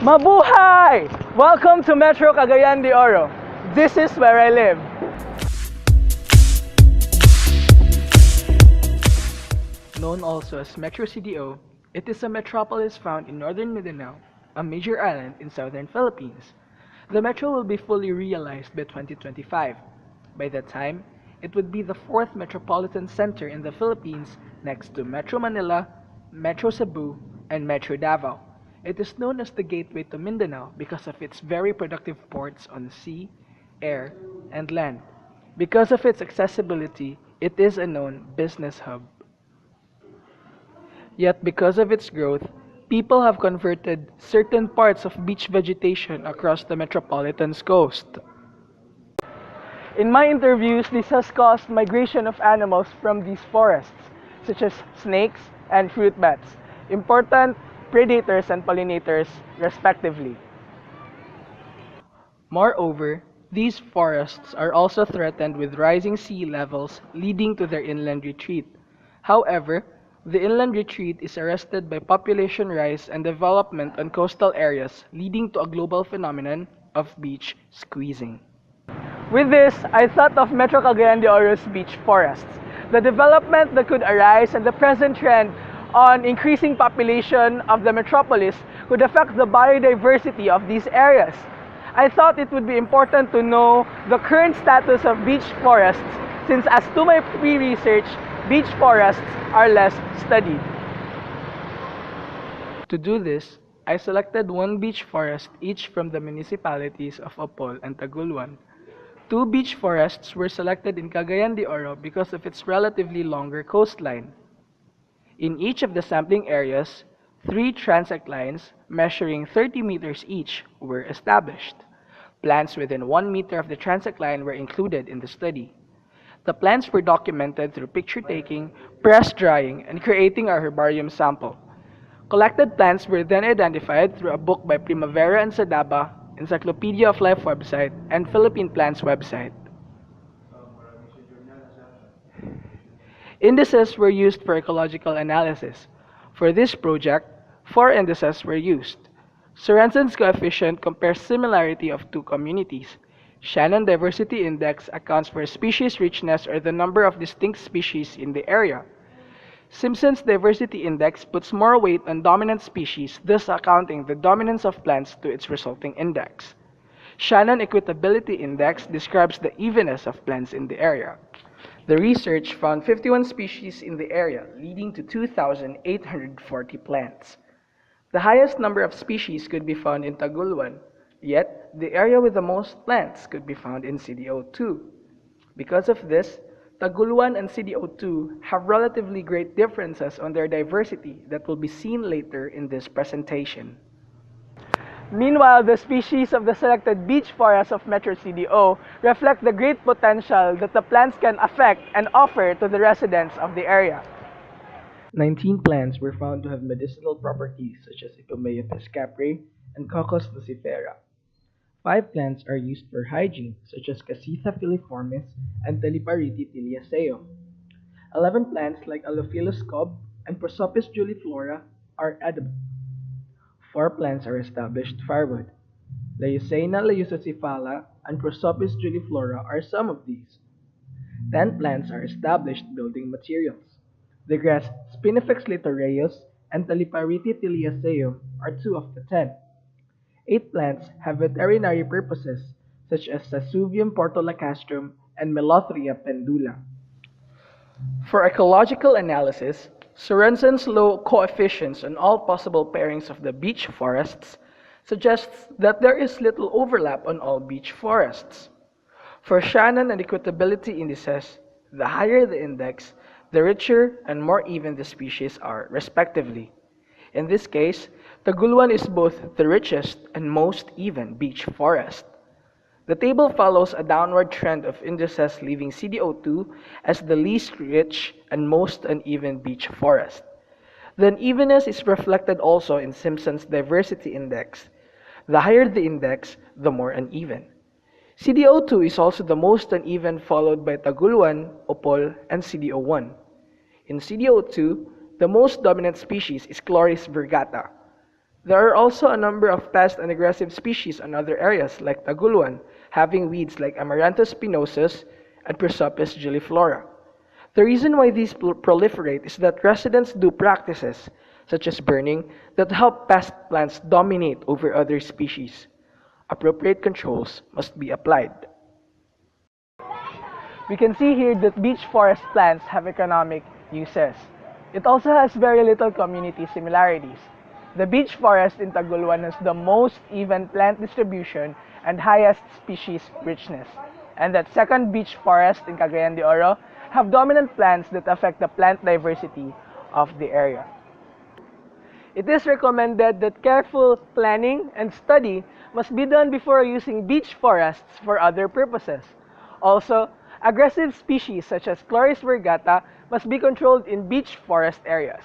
Mabuhay! Welcome to Metro Cagayan de Oro. This is where I live. Known also as Metro CDO, it is a metropolis found in northern Mindanao, a major island in southern Philippines. The metro will be fully realized by 2025. By that time, it would be the fourth metropolitan center in the Philippines next to Metro Manila, Metro Cebu, and Metro Davao. It is known as the gateway to Mindanao because of its very productive ports on sea, air, and land. Because of its accessibility, it is a known business hub. Yet because of its growth, people have converted certain parts of beach vegetation across the metropolitan's coast. In my interviews, this has caused migration of animals from these forests, such as snakes and fruit bats, important predators and pollinators, respectively. Moreover, these forests are also threatened with rising sea levels leading to their inland retreat. However, the inland retreat is arrested by population rise and development on coastal areas, leading to a global phenomenon of beach squeezing. With this, I thought of Metro Cagayan de Oro's beach forests, the development that could arise and the present trend on increasing population of the metropolis could affect the biodiversity of these areas. I thought it would be important to know the current status of beach forests since, as to my pre-research, beach forests are less studied. To do this, I selected one beach forest each from the municipalities of Opol and Taguluan. Two beach forests were selected in Cagayan de Oro because of its relatively longer coastline. In each of the sampling areas, 3 transect lines measuring 30 meters each were established. Plants within 1 meter of the transect line were included in the study. The plants were documented through picture taking, press drying, and creating a herbarium sample. Collected plants were then identified through a book by Primavera and Sadaba, Encyclopedia of Life website, and Philippine Plants website. Indices were used for ecological analysis. For this project, 4 indices were used. Sorensen's coefficient compares similarity of 2 communities. Shannon Diversity Index accounts for species richness or the number of distinct species in the area. Simpson's Diversity Index puts more weight on dominant species, thus accounting the dominance of plants to its resulting index. Shannon Equitability Index describes the evenness of plants in the area. The research found 51 species in the area, leading to 2,840 plants. The highest number of species could be found in Taguluan, yet the area with the most plants could be found in CDO2. Because of this, Taguluan and CDO2 have relatively great differences on their diversity that will be seen later in this presentation. Meanwhile, the species of the selected beach forests of Metro CDO reflect the great potential that the plants can affect and offer to the residents of the area. 19 plants were found to have medicinal properties such as Ipomoea piscapre and Cocos vocifera. 5 plants are used for hygiene such as Casitha filiformis and Telipariti tiliaceum. 11 plants like Alophilus cob and Prosopis juliflora are edible. 4 plants are established firewood. Leucaena leucocephala and Prosopis juliflora are some of these. 10 plants are established building materials. The grass Spinifex litoreus and Telipariti tiliaceum are 2 of the 10. 8 plants have veterinary purposes such as Sasuvium portolacastrum and Melothria pendula. For ecological analysis, Sorensen's low coefficients on all possible pairings of the beach forests suggests that there is little overlap on all beach forests. For Shannon and equitability indices, the higher the index, the richer and more even the species are, respectively. In this case, Taguluan is both the richest and most even beach forest. The table follows a downward trend of indices leaving CDO2 as the least rich and most uneven beach forest. The unevenness is reflected also in Simpson's Diversity Index. The higher the index, the more uneven. CDO2 is also the most uneven, followed by Taguluan, Opol, and CDO1. In CDO2, the most dominant species is Chloris virgata. There are also a number of pest and aggressive species in other areas like Taguluan, having weeds like Amaranthus spinosus and Prosopis gilliflora. The reason why these proliferate is that residents do practices, such as burning, that help pest plants dominate over other species. Appropriate controls must be applied. We can see here that beech forest plants have economic uses. It also has very little community similarities. The beech forest in Taguluan has the most even plant distribution and highest species richness. And that second beech forest in Cagayan de Oro have dominant plants that affect the plant diversity of the area. It is recommended that careful planning and study must be done before using beech forests for other purposes. Also, aggressive species such as Chloris virgata must be controlled in beech forest areas.